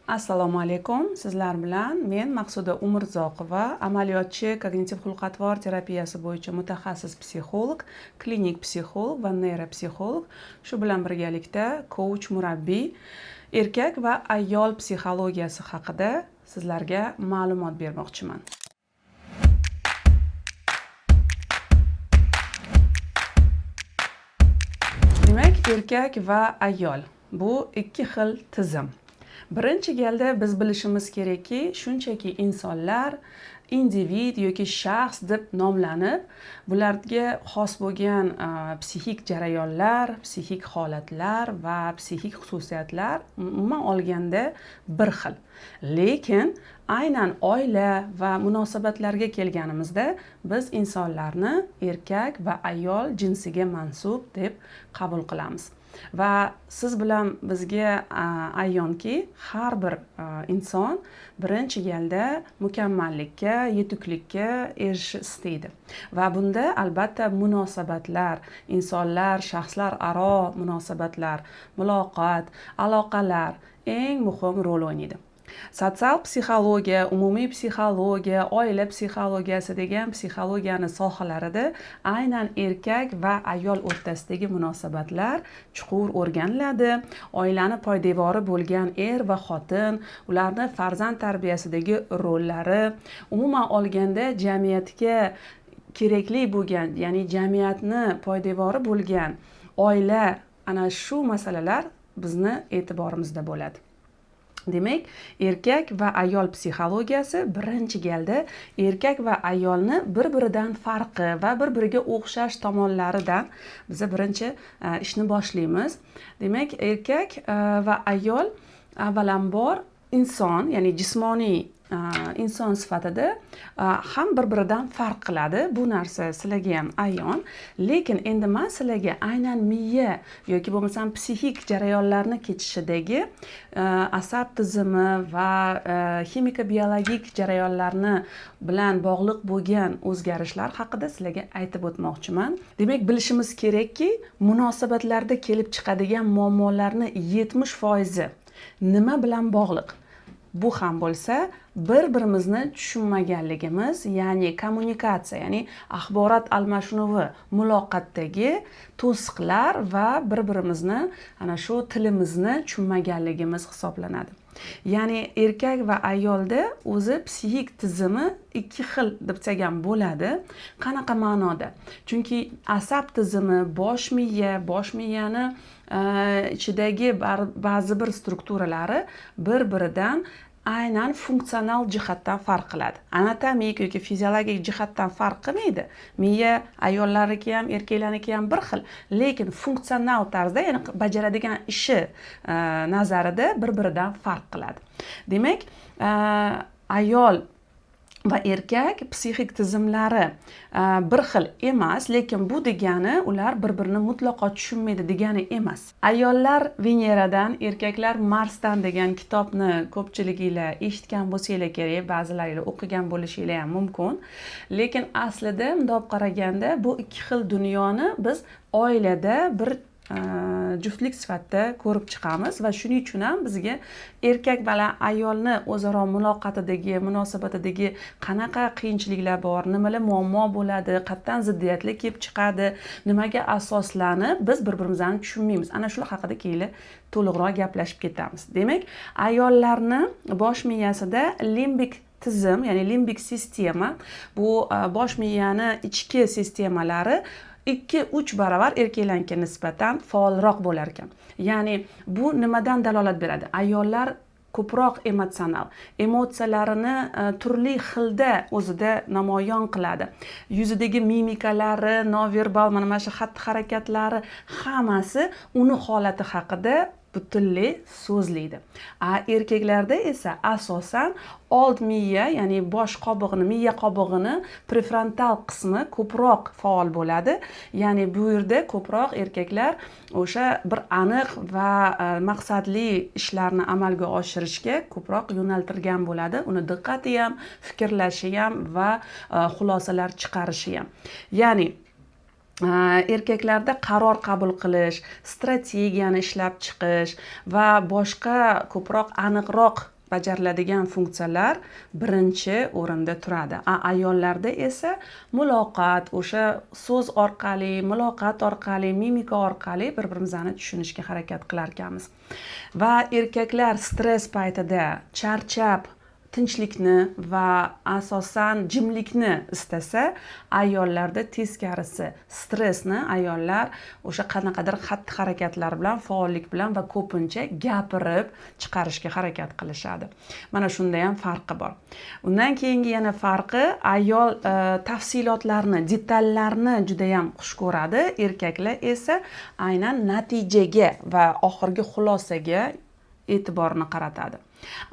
Assalomu alaykum. Sizlar bilan men Maqsuda Umurzoqova, amaliyotchi kognitiv xulq-atvor terapiyasi bo'yicha mutaxassis psixolog, klinik psixolog va neyropsixolog. Shu bilan birgalikda coach murabbiy, erkak va ayol psixologiyasi haqida sizlarga ma'lumot bermoqchiman. Demak, erkak va ayol bu ikki xil tizim. Birinchi galda biz bilishimiz kerakki, shunchaki insonlar, individ yoki shaxs deb nomlanib, bularga xos bo'lgan psixik jarayonlar, psixik holatlar va psixik xususiyatlar umuman olganda bir xil. Lekin aynan oila va munosabatlarga kelganimizda biz insonlarni erkak va ayol jinsiga mansub deb qabul qilamiz. Va siz bilan bizga ayyonki, har bir inson birinchi galda mukammallikka, yetuklikka erishish istaydi. Va bunda albatta munosabatlar, insonlar, shaxslar aro munosabatlar, muloqot, aloqalar eng muhim rol o'ynaydi. Sotsial psixologiya, umumiy psixologiya, oila psixologiyasi degan psixologiyani sohalarida aynan erkak va ayol o'rtasidagi munosabatlar chuqur o'rganiladi. Oilani poydevori bo'lgan er va xotin, ularni farzand tarbiyasidagi rollari, umuman olganda jamiyatga kerakli bo'lgan, ya'ni jamiyatni poydevori bo'lgan oila, ana shu masalalar bizni e'tiborimizda bo'ladi. Demak, erkak va ayol psixologiyasi birinchi galda erkak va ayolni bir-biridan farqi va bir-biriga o'xshash tomonlaridan biz birinchi ishni boshlaymiz. Demak, erkak va ayol avvalambor inson, ya'ni jismoniy inson sifatida ham bir-biridan farq qiladi. Bu narsa sizlarga ham ayon. Lekin endi men sizlarga aynan miya yoki bo'lmasam psixik jarayonlarni kechishidagi asab tizimi va ximiko-biologik jarayonlarni bilan bog'liq bo'lgan o'zgarishlar haqida sizlarga aytib o'tmoqchiman. Demak, bilishimiz kerakki, munosabatlarda kelib chiqadigan muammolarni 70% nima bilan bog'liq? Bu ham bo'lsa, bir-birimizni tushunmaganligimiz, ya'ni kommunikatsiya, ya'ni axborot almashinuvi, muloqotdagi to'siqlar va bir-birimizni ana shu tilimizni tushunmaganligimiz hisoblanadi. Ya'ni erkak va ayolda o'zi psixik tizimi ikki xil deb ham bo'ladi. Qanaqa ma'noda? Chunki asab tizimi, bosh miyani ichidagi ba'zi bir strukturalari bir-biridan aynan funksional jihatdan farq qiladi. Anatomik yoki fiziologik jihatdan farq qilmaydi. Miya ayollarniki ham, erkaklarniki ham bir xil, lekin funksional tarzda, ya'ni bajaradigan ishi nazarida bir-biridan farq qiladi. Demak, ayol va erkak psixik tizimlari bir xil emas, lekin bu degani ular bir-birini mutlaqo tushunmaydi degani emas. Ayollar Veneradan, erkaklar Marsdan degan kitobni ko'pchiliginglar eshitgan bo'lsanglar kerak, ba'zilaringlar o'qigan bo'lishinglar ham mumkin. Lekin aslida bundoq qaraganda bu ikki xil dunyoni biz oilada bir juftlik sifatida ko'rib chiqamiz va shuning uchun ham bizga erkak bilan ayolni o'zaro muloqotidagi, munosabatidagi qanaqa qiyinchiliklar bor, nimalar muammo bo'ladi, qayerdan ziddiyatlar kelib chiqadi, nimaga asoslanib biz bir-birimizni tushunmaymiz. Ana shular haqida keyin to'liqroq gaplashib ketamiz. Demak, ayollarni bosh miyasida limbik tizim, ya'ni limbik sistema, bu bosh miyani ichki sistemalari 2-3 barobar erkaklarga nisbatan faolroq bo'lar ekan. Ya'ni bu nimadan dalolat beradi? Ayollar ko'proq emotsional, emotsiyalarini turli xilda o'zida namoyon qiladi. Yuzidagi mimikalari, noverbal, mana shu xatti-harakatlari hammasi uni holati haqida butunlay so'zlaydi. Erkaklarda esa asosan old miya, ya'ni bosh qobig'ini, miya qobig'ini prefrontal qismi ko'proq faol bo'ladi. Ya'ni bu yerda ko'proq erkaklar o'sha bir aniq va maqsadli ishlarni amalga oshirishga ko'proq yo'naltirgan bo'ladi. Uni diqqati ham, fikrlashi ham va xulosalar chiqarishi ham. Ya'ni erkaklarda qaror qabul qilish, strategiyani ishlab chiqish va boshqa ko'proq aniqroq bajariladigan funksiyalar birinchi o'rinda turadi. Ayollarda esa muloqot, o'sha so'z orqali, muloqot orqali, mimika orqali bir-birimizni tushunishga harakat qilar ekanmiz. Va erkaklar stress paytida charchab, tinchlikni va asosan jimlikni istasa, ayollarda teskarisi stressni ayollar o'sha qanaqadir xatti-harakatlar bilan, faollik bilan va ko'pincha gapirib chiqarishga harakat qilishadi. Mana shunda ham farqi bor. Undan keyingi yana farqi, ayol tafsilotlarni, detallarni juda ham xush ko'radi, erkaklar esa aynan natijaga va oxirgi xulosaga e'tiborni qaratadi.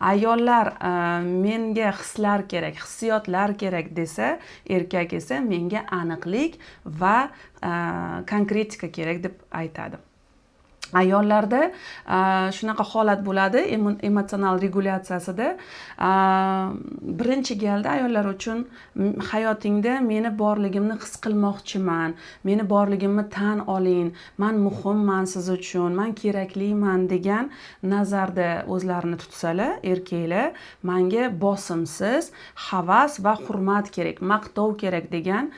Ayollar menga hislar kerak, hissiyotlar kerak desa, erkak esa menga aniqlik va konkretika kerak deb aytadi. Ayollarda shunaqa holat bo'ladi, emotsional regulyatsiyasida birinchi galda ayollar uchun hayotingda meni borligimni his qilmoqchiman, meni borligimni tan oling, men muhimman siz uchun, men kerakliman degan nazarda o'zlarini tutsalar, erkaklar menga bosimsiz havas va hurmat kerak, maqtov kerak degan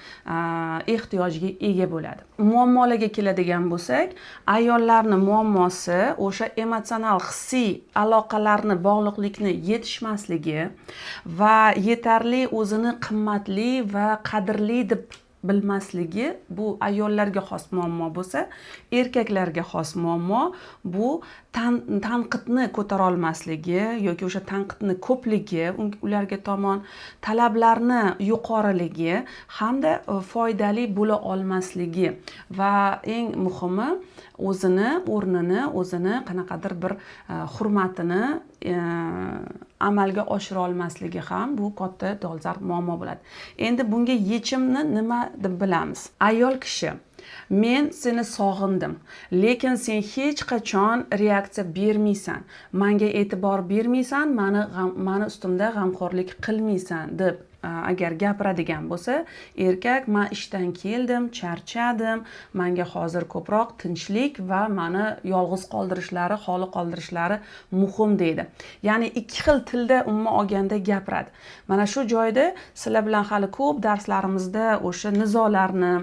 ehtiyojga ega bo'ladi. Muammolarga keladigan bo'lsak, ayollarni muammosi o'sha emotsional hissiy aloqalarni, bog'liqlikni yetishmasligi va yetarli o'zini qimmatli va qadrli deb bilmasligi. Bu ayollarga xos muammo bo'lsa, erkaklarga xos muammo bu tanqidni ko'tara olmasligi yoki o'sha tanqidni ko'pligi, ularga tomon talablarni yuqoriligi hamda foydali bo'la olmasligi va eng muhimi o'zini o'rnini, o'zini qanaqadir bir hurmatini amalga oshira olmasligi ham bu katta dolzarb muammo bo'ladi. Endi bunga yechimni nima deb bilamiz? Ayol kishi, men seni sog'indim, lekin sen hech qachon reaksiya bermaysan, menga e'tibor bermaysan, meni ustimda g'amxo'rlik qilmaysan deb agar gapiradigan bo'lsa, erkak men ishdan keldim, charchadim, menga hozir ko'proq tinchlik va meni yolg'iz qoldirishlari, xoli qoldirishlari muhim deydi. Ya'ni ikki xil tilda umuman olganda gapiradi. Mana shu joyda sizlar bilan hali ko'p darslarimizda o'sha nizolarni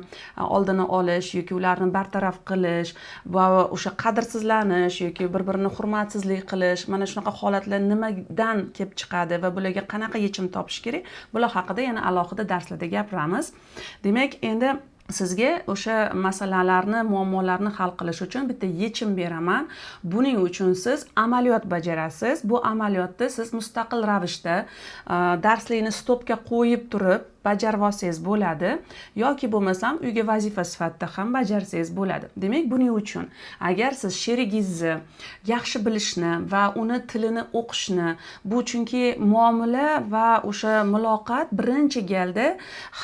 oldini olish yoki ularni bartaraf qilish va o'sha qadrsizlanish yoki bir-birini hurmatsizlik qilish, mana shunaqa holatlar nimadan kelib chiqadi va bularga qanaqa yechim topish kerak? Bular haqida yana alohida darslarda gapiramiz. Demak, endi sizga o'sha masalalarni, muammolarni hal qilish uchun bitta yechim beraman. Buning uchun siz amaliyot bajarasiz. Bu amaliyotda siz mustaqil ravishda darslikni stopga qo'yib turib bajarib olsangiz bo'ladi yoki bo'lmasam uyga vazifa sifatida ham bajarsangiz bo'ladi. Demak, buning uchun agar siz sherigingizni yaxshi bilishni va uni tilini o'qishni, bu chunki muomala va o'sha muloqot birinchi galda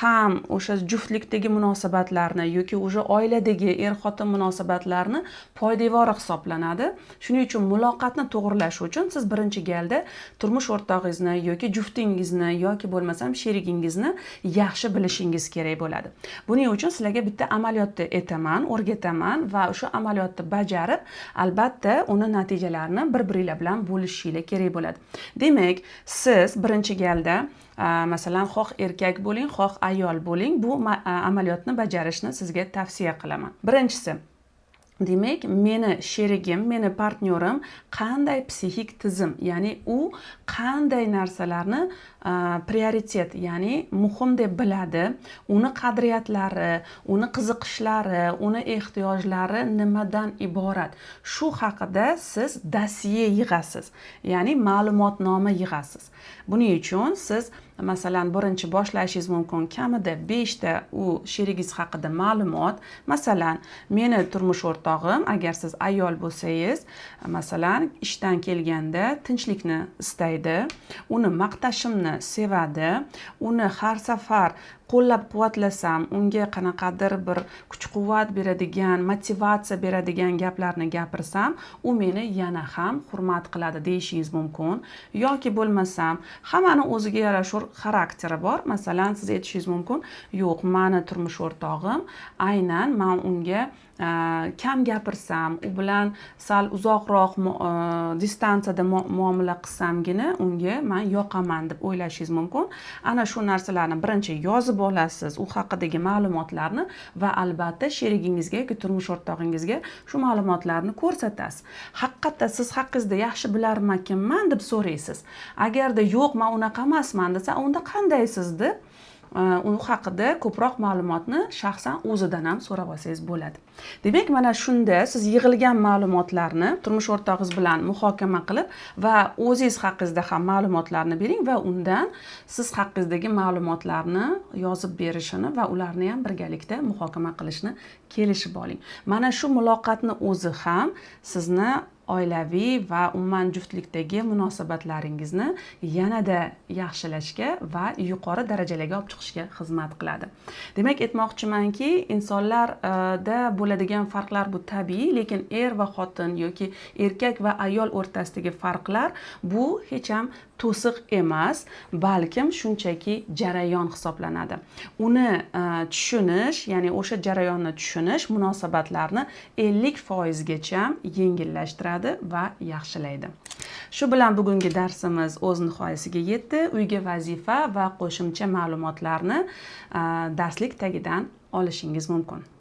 ham o'sha juftlikdagi munosabatlarni yoki o'sha oiladagi er-xotin munosabatlarni poydevori hisoblanadi. Shuning uchun muloqotni to'g'rilash uchun siz birinchi galda turmush o'rtog'ingizni yoki juftingizni yoki bo'lmasam sherigingizni yaxshi bilishingiz kerak bo'ladi. Buning uchun sizlarga bitta amaliyotni aytaman, o'rgataman va o'sha amaliyotni bajarib, albatta uni natijalarini bir-biringlar bilan bo'lishinglar kerak bo'ladi. Demak, siz birinchi galda masalan, xoh erkak bo'ling, xoh ayol bo'ling, bu amaliyotni bajarishni sizga tavsiya qilaman. Birinchisi, demak, meni sherigim, meni partnyorim qanday psixik tizim, ya'ni u qanday narsalarni prioritet, ya'ni muhim deb biladi, uni qadriyatlari, uni qiziqishlari, uni ehtiyojlari nimadan iborat. Shu haqida siz dosiye yig'asiz, ya'ni ma'lumotnoma yig'asiz. Buning uchun siz masalan birinchi boshlashingiz mumkin kamida 5 ta u sherigingiz haqida ma'lumot. Masalan, meni turmush o'rtog'im, agar siz ayol bo'lsangiz, masalan, ishdan kelganda tinchlikni istaydi, uni maqtashimni sevadi, uni har safar qo'llab-quvvatlasam, unga qanaqadir bir kuch-quvvat beradigan, motivatsiya beradigan gaplarni gapirsam, u meni yana ham hurmat qiladi deyishingiz mumkin. Yoki bo'lmasam, hammani o'ziga yarasha xarakteri bor. Masalan, siz aytishingiz mumkin, yo'q, meni turmush o'rtog'im aynan men unga kam gapirsam, u bilan sal uzoqroq distansiyada muomala qilsamgina unga men yoqaman deb o'ylashingiz mumkin. Ana shu narsalarni birinchi yozib olasiz, u haqidagi ma'lumotlarni, va albatta sherigingizga yoki turmush o'rtog'ingizga shu ma'lumotlarni ko'rsatasiz. Haqiqatda siz haqingizda yaxshi bilarmanman deb so'raysiz. Agarda yo'q, men unaqa emasman desa, unda qanday sizni u haqida ko'proq ma'lumotni shaxsan o'zidan ham so'rab olsangiz bo'ladi. Demak, mana shunda siz yig'ilgan ma'lumotlarni turmush o'rtog'ingiz bilan muhokama qilib va o'zingiz haqingizda ham ma'lumotlarni bering va undan siz haqingizdagi ma'lumotlarni yozib berishini va ularni ham birgalikda muhokama qilishni kelishib oling. Mana shu muloqotni o'zi ham sizni oilaviy va umuman juftlikdagi munosabatlaringizni yanada yaxshilashga va yuqori darajalarga olib chiqishga xizmat qiladi. Demak, aytmoqchimanki, insonlarda bo'ladigan farqlar bu tabiiy, lekin er va xotin yoki erkak va ayol o'rtasidagi farqlar bu hech ham to'siq emas, balkim shunchaki jarayon hisoblanadi. Uni tushunish, ya'ni o'sha jarayonni tushunish munosabatlarni 50% gacha yengillashtiradi va yaxshilaydi. Shu bilan bugungi darsimiz o'z nihoyasiga yetdi. Uyga vazifa va qo'shimcha ma'lumotlarni darslik tagidan olishingiz mumkin.